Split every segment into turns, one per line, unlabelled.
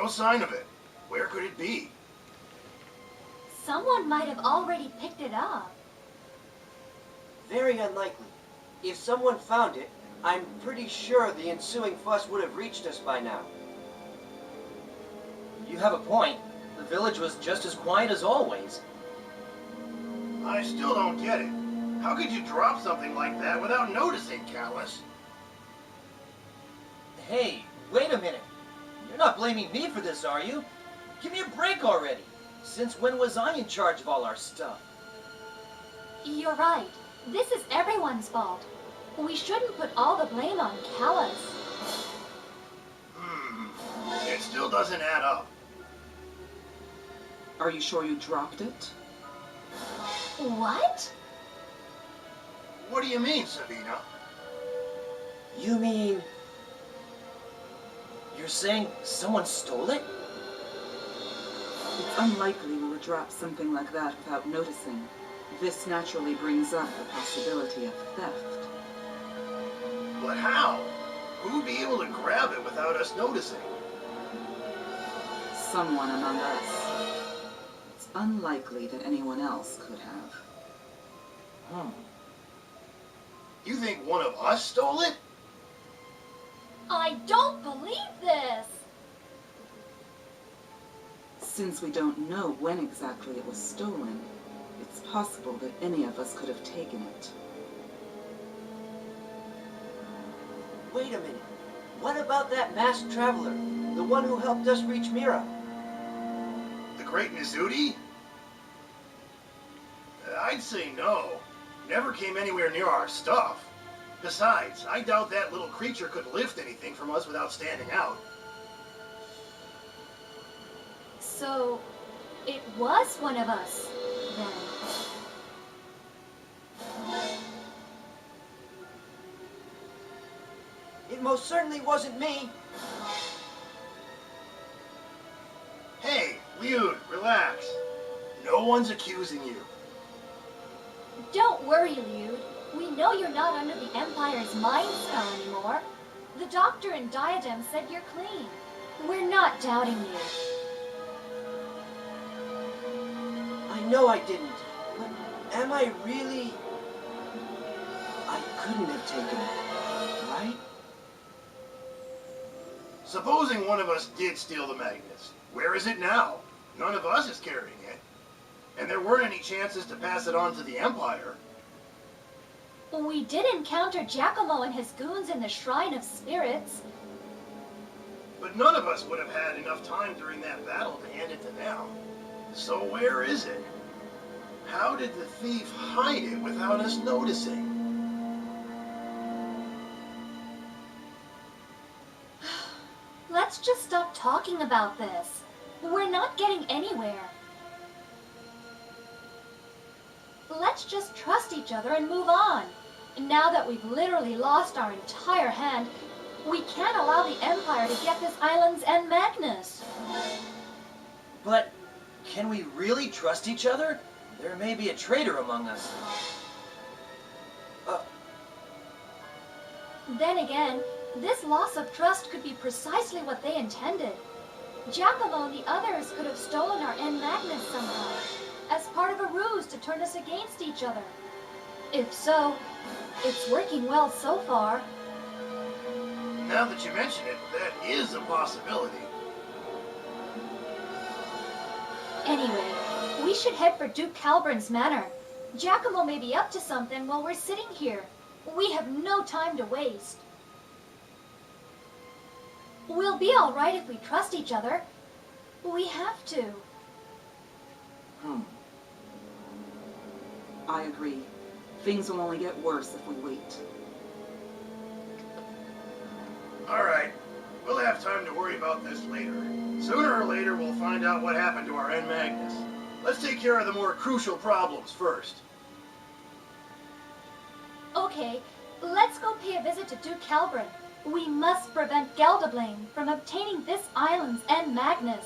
No sign of it. Where could it be?
Someone might have already picked it up.
Very unlikely. If someone found it, I'm pretty sure the ensuing fuss would have reached us by now.
You have a point. The village was just as quiet as always.
I still don't get it. How could you drop something like that without noticing, Callus?
Hey, wait a minute. You're not blaming me for this, are you? Give me a break already. Since when was I in charge of all our stuff?
You're right. This is everyone's fault. We shouldn't put all the blame on Callus.
It still doesn't add up.
Are you sure you dropped it?
What?
What do you mean, Sabina?
You mean... You're saying someone stole it?
It's unlikely we would drop something like that without noticing. This naturally brings up the possibility of theft.
But how? Who'd be able to grab it without us noticing?
Someone among us. It's unlikely that anyone else could have.
You think one of us stole it?
I don't believe this!
Since we don't know when exactly it was stolen, it's possible that any of us could have taken it.
Wait a minute. What about that masked traveler? The one who helped us reach Mira?
The Great Mizuti? I'd say no. Never came anywhere near our stuff. Besides, I doubt that little creature could lift anything from us without standing out.
So, it was one of us, then.
It most certainly wasn't me.
Hey, Liud, relax. No one's accusing you.
Don't worry, Liud. We know you're not under the Empire's mind spell anymore. The doctor and Diadem said you're clean. We're not doubting you.
I know I didn't, but am I really... I couldn't have taken it, right?
Supposing one of us did steal the Magnus, where is it now? None of us is carrying it. And there weren't any chances to pass it on to the Empire.
We did encounter Giacomo and his goons in the Shrine of Spirits.
But none of us would have had enough time during that battle to hand it to them. So where is it? How did the thief hide it without us noticing?
Let's just stop talking about this. We're not getting anywhere. Let's just trust each other and move on. Now that we've literally lost our entire hand, we can't allow the Empire to get this island's end Magnus.
But can we really trust each other? There may be a traitor among us.
Then again, this loss of trust could be precisely what they intended. Giacomo and the others could have stolen our end Magnus somehow, as part of a ruse to turn us against each other. If so, it's working well so far.
Now that you mention it, that is a possibility.
Anyway, we should head for Duke Calbren's manor. Giacomo may be up to something while we're sitting here. We have no time to waste. We'll be all right if we trust each other. We have to.
I agree. Things will only get worse if we wait.
Alright, we'll have time to worry about this later. Sooner or later, we'll find out what happened to our end Magnus. Let's take care of the more crucial problems first.
Okay, let's go pay a visit to Duke Calbren. We must prevent Geldablane from obtaining this island's end Magnus.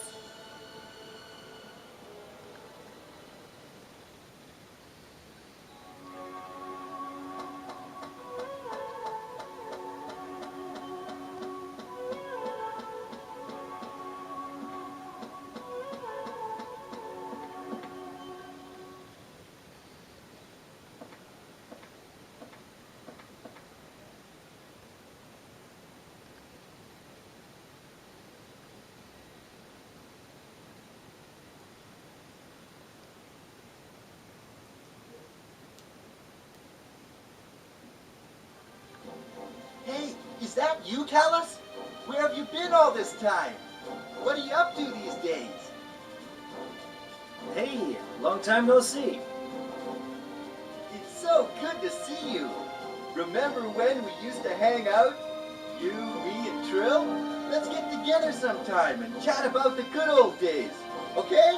Is that you, Callus? Where have you been all this time? What are you up to these days?
Hey, long time no see.
It's so good to see you. Remember when we used to hang out? You, me, and Trill? Let's get together sometime and chat about the good old days, okay?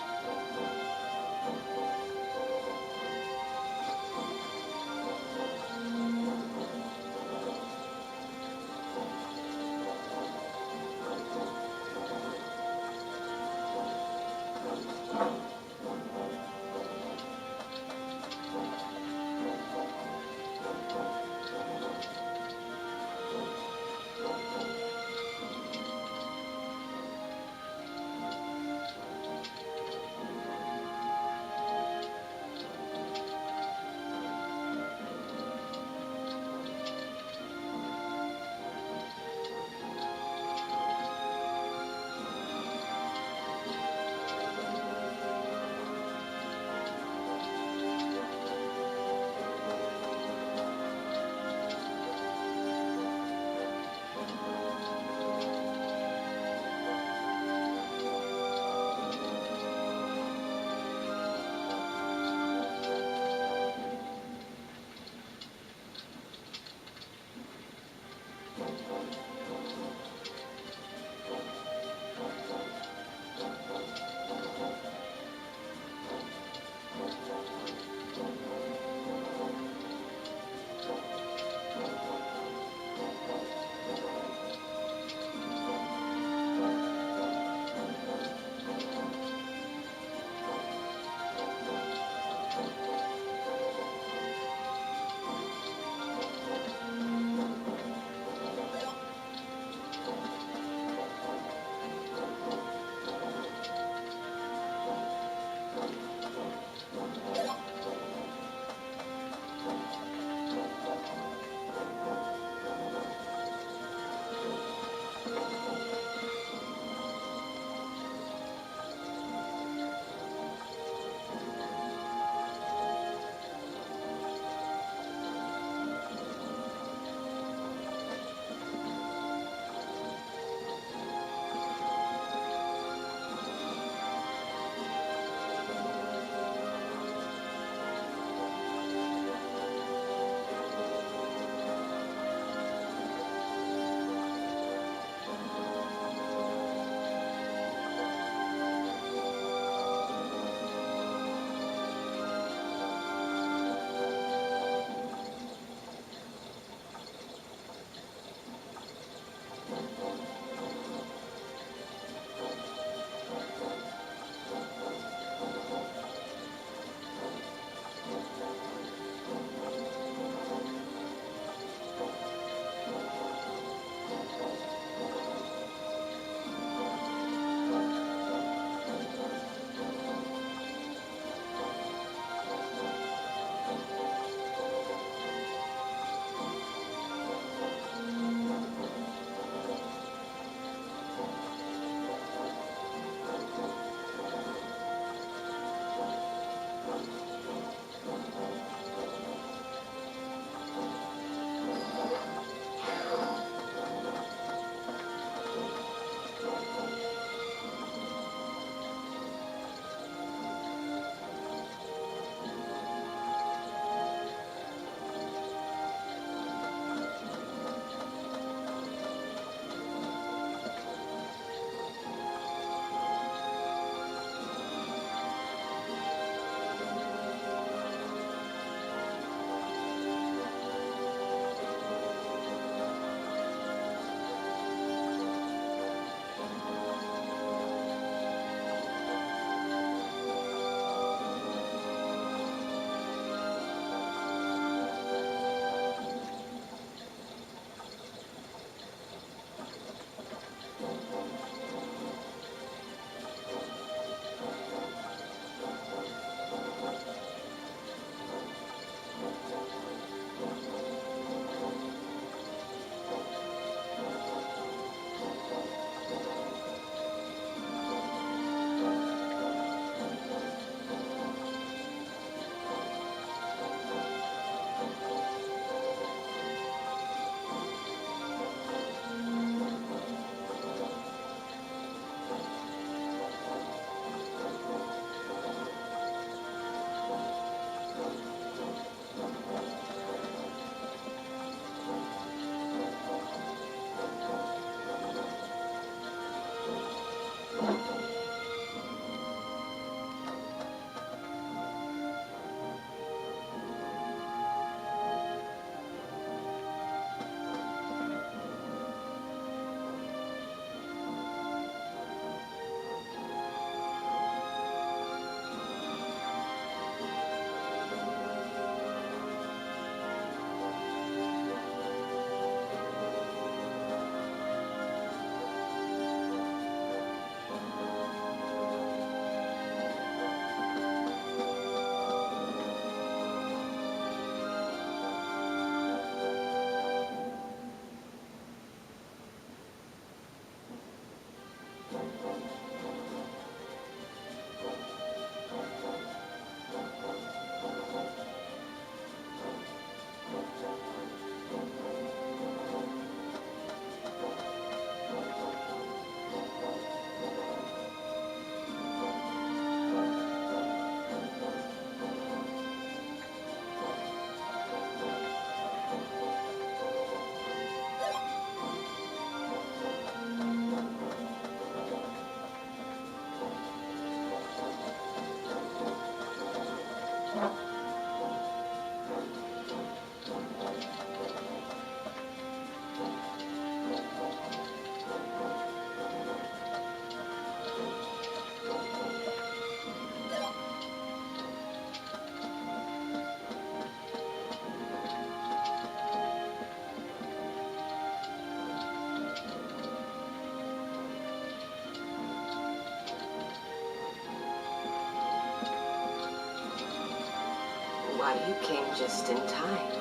Why, you came just in time.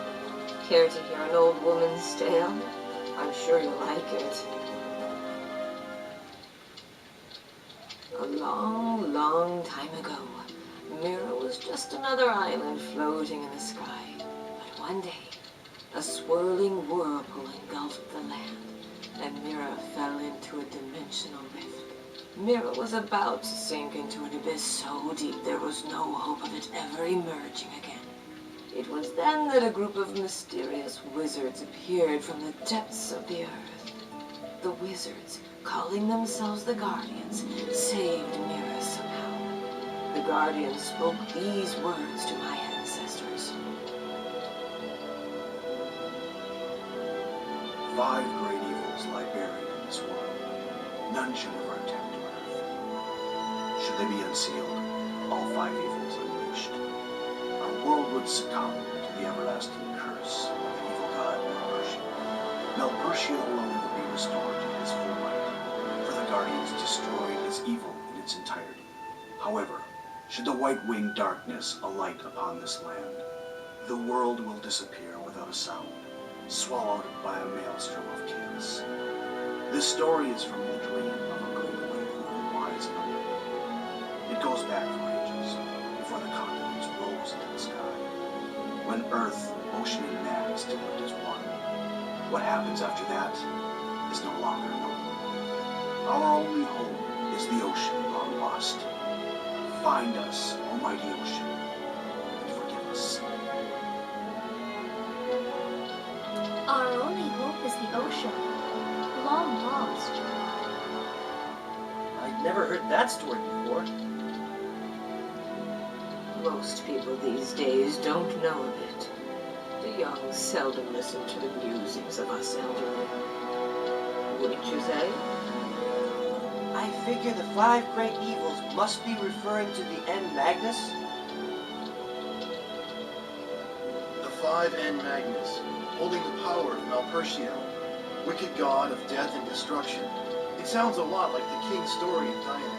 Care to hear an old woman's tale? I'm sure you'll like it. A long, long time ago, Mira was just another island floating in the sky. But one day, a swirling whirlpool engulfed the land, and Mira fell into a dimensional rift. Mira was about to sink into an abyss so deep there was no hope of it ever emerging again. It was then that a group of mysterious wizards appeared from the depths of the earth. The wizards, calling themselves the Guardians, saved Mira somehow. The Guardians spoke these words to my ancestors.
5 great evils lie buried in this world. None should ever attempt to unearth. Should they be unsealed, all 5 evils unleashed, our world would succumb to the everlasting curse of the evil god Malpertia. Malpertia will never be restored to his full might, for the Guardians destroyed his evil in its entirety. However, should the white-winged darkness alight upon this land, the world will disappear without a sound, swallowed by a maelstrom of chaos. This story is from the dream of a good and wise man. It goes back for ages, before the continents rose into the sky. When earth, ocean, and man still lived as one. What happens after that is no longer known. Our only hope is the ocean long lost. Find us, almighty ocean, and forgive us.
Our only hope is the ocean, long lost.
I'd never heard that story before.
Most people these days don't know of it. The young seldom listen to the musings of us elderly. Wouldn't you say?
I figure the 5 great evils must be referring to the N Magnus.
The 5 N Magnus, holding the power of Malpertia, wicked god of death and destruction. It sounds a lot like the king's story in Diana.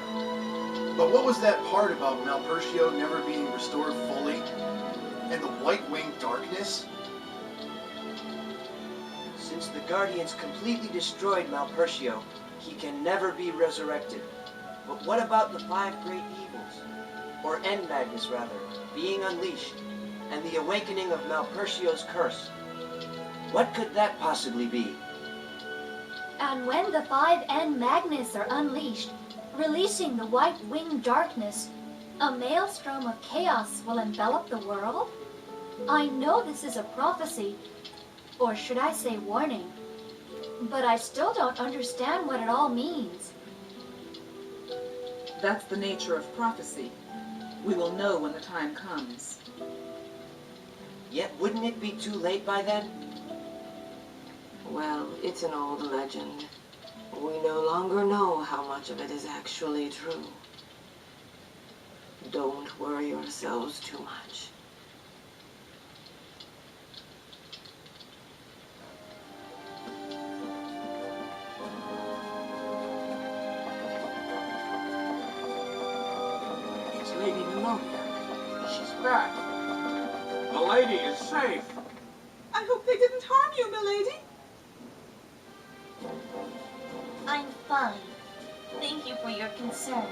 But what was that part about Malpertia never being restored fully? And the white-winged darkness?
Since the Guardians completely destroyed Malpertia, he can never be resurrected. But what about the 5 great evils? Or N Magnus, rather, being unleashed, and the awakening of Malpertia's curse? What could that possibly be?
And when the 5 N Magnus are unleashed, releasing the white-winged darkness, a maelstrom of chaos will envelop the world? I know this is a prophecy, or should I say warning, but I still don't understand what it all means.
That's the nature of prophecy. We will know when the time comes.
Yet wouldn't it be too late by then?
Well, it's an old legend. We no longer know how much of it is actually true. Don't worry yourselves too much.
It's Lady Melonia. She's back. The lady is safe.
I hope they didn't harm you, milady.
I'm fine. Thank you for your concern.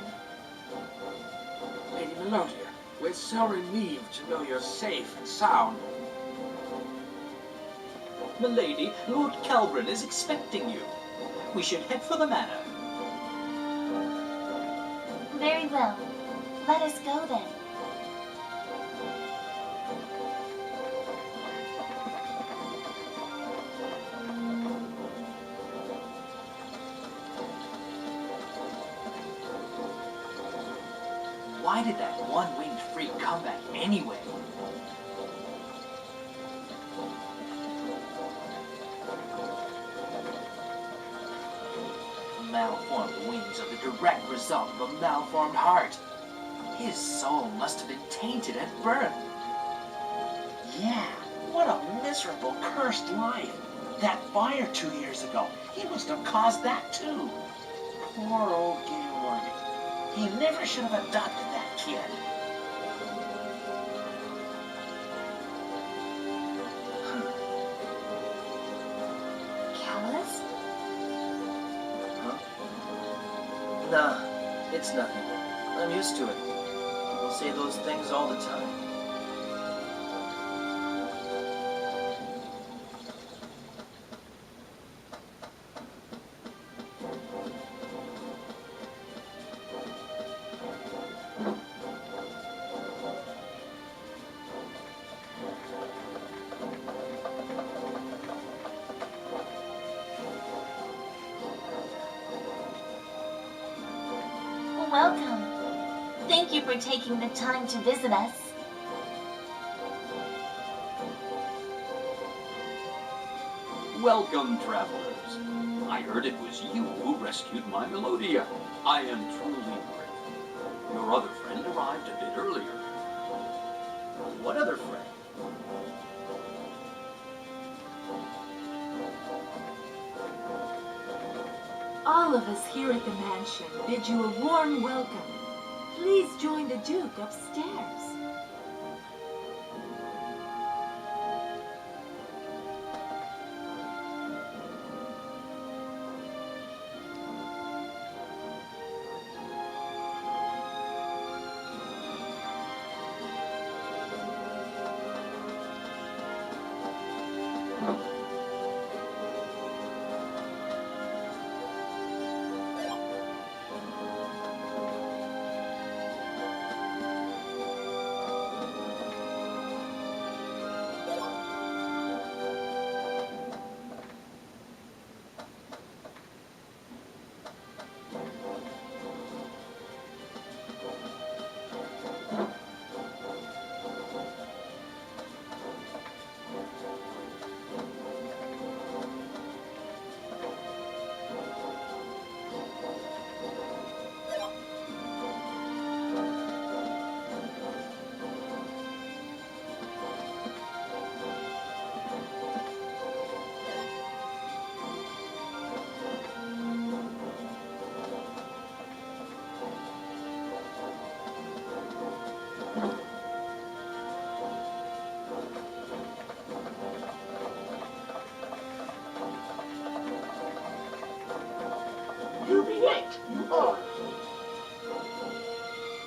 Lady Melonia, we're so relieved to know you're safe and sound.
Milady, Lord Calbren is expecting you. We should head for the manor.
Very well. Let us go then.
Why did that one-winged freak come back anyway? Malformed wings are the direct result of a malformed heart. His soul must have been tainted at birth. Yeah, what a miserable, cursed life. That fire 2 years ago, he must have caused that too. Poor old Georg. He never should have adopted that kid.
Nah, it's nothing. I'm used to it. I say those things all the time.
Welcome. Thank you for taking the time to visit us.
Welcome, travelers. I heard it was you who rescued my Melodia. I am truly grateful. Your other friend arrived a bit earlier.
What other friend?
All of us here at the mansion bid you a warm welcome. Please join the Duke upstairs.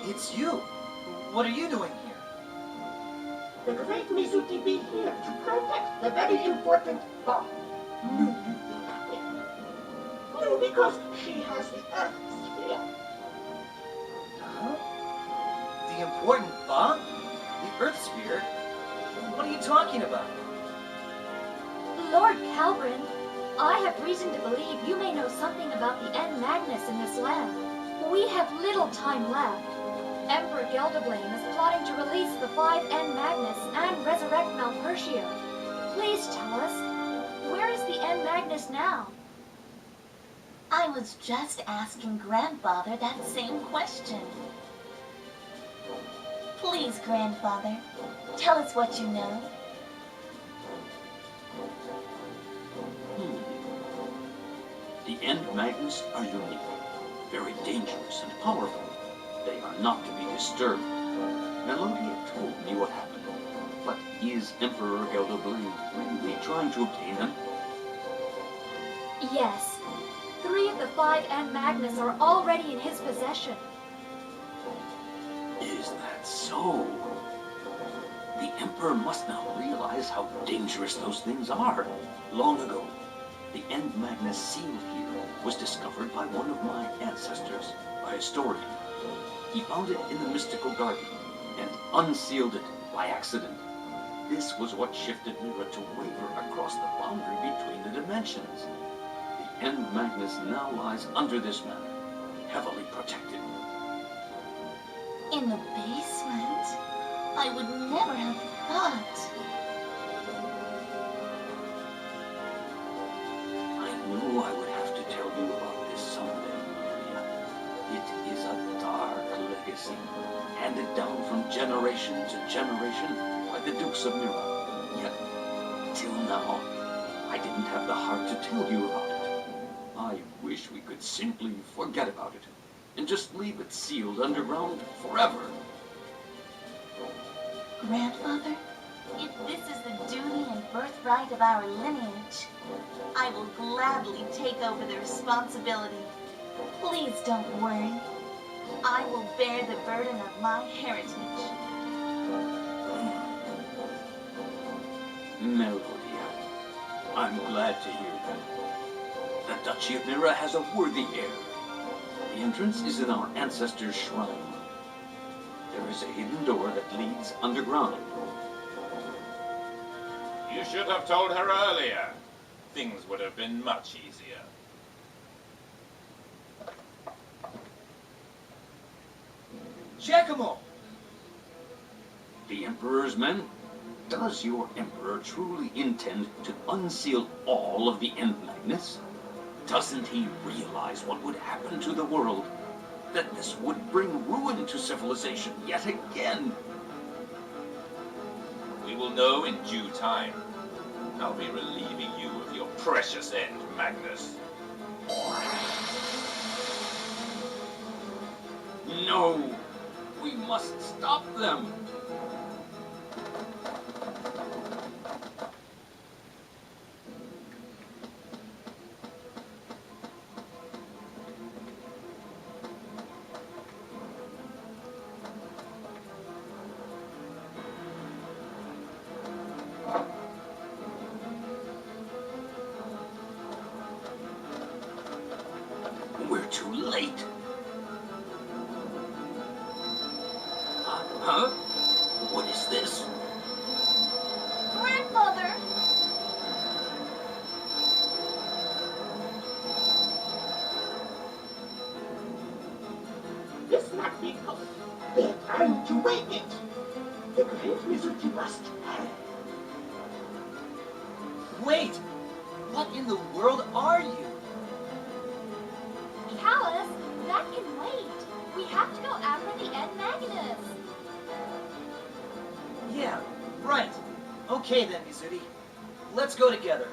It's you. What are you doing here?
The great Mizuki be here to protect the very important bomb. No, because she has the Earth sphere.
Huh? The important bomb? The Earth sphere? What are you talking about?
Lord Calbren, I have reason to believe you may know something about the N Magnus in this land. We have little time left. Emperor Gelderblame is plotting to release the 5N Magnus and resurrect Malpertio. Please tell us, where is the N Magnus now?
I was just asking Grandfather that same question. Please, Grandfather, tell us what you know.
The End Magnus are unique, very dangerous and powerful. They are not to be disturbed. Melodia told me what happened. But is Emperor Gelderblame really trying to obtain them?
Yes. 3 of the 5N Magnus are already in his possession.
Is that so? The Emperor must now realize how dangerous those things are. Long ago, the End Magnus seal here was discovered by one of my ancestors, a historian. He found it in the mystical garden and unsealed it by accident. This was what shifted Mira to waver across the boundary between the dimensions. The End Magnus now lies under this manor, heavily protected.
In the basement? I would never have thought.
I knew I would have to tell you about this someday, Maria. It is a dark legacy, handed down from generation to generation by the Dukes of Mira. Yet, till now, I didn't have the heart to tell you about it. I wish we could simply forget about it, and just leave it sealed underground forever.
Grandfather, if this is the duty and birthright of our lineage, I will gladly take over the responsibility. Please don't worry. I will bear the burden of my heritage.
Melodia, I'm glad to hear that. The Duchy of Mira has a worthy heir. The entrance is in our ancestors' shrine. There is a hidden door that leads underground.
You should have told her earlier. Things would have been much easier.
Giacomo!
The Emperor's men? Does your Emperor truly intend to unseal all of the End Magnets? Doesn't he realize what would happen to the world? That this would bring ruin to civilization yet again?
We will know in due time. I'll be relieving you of your precious End Magnus.
No! We must stop them! We're too late. Huh? What is this?
Grandmother!
This might be enough. They're trying to wake it. The great Mizuki must have.
Wait! What in the world are you?
Callus, that can wait. We have to go after the End Magnus.
Yeah, right. Okay then, Mizuti. Let's go together.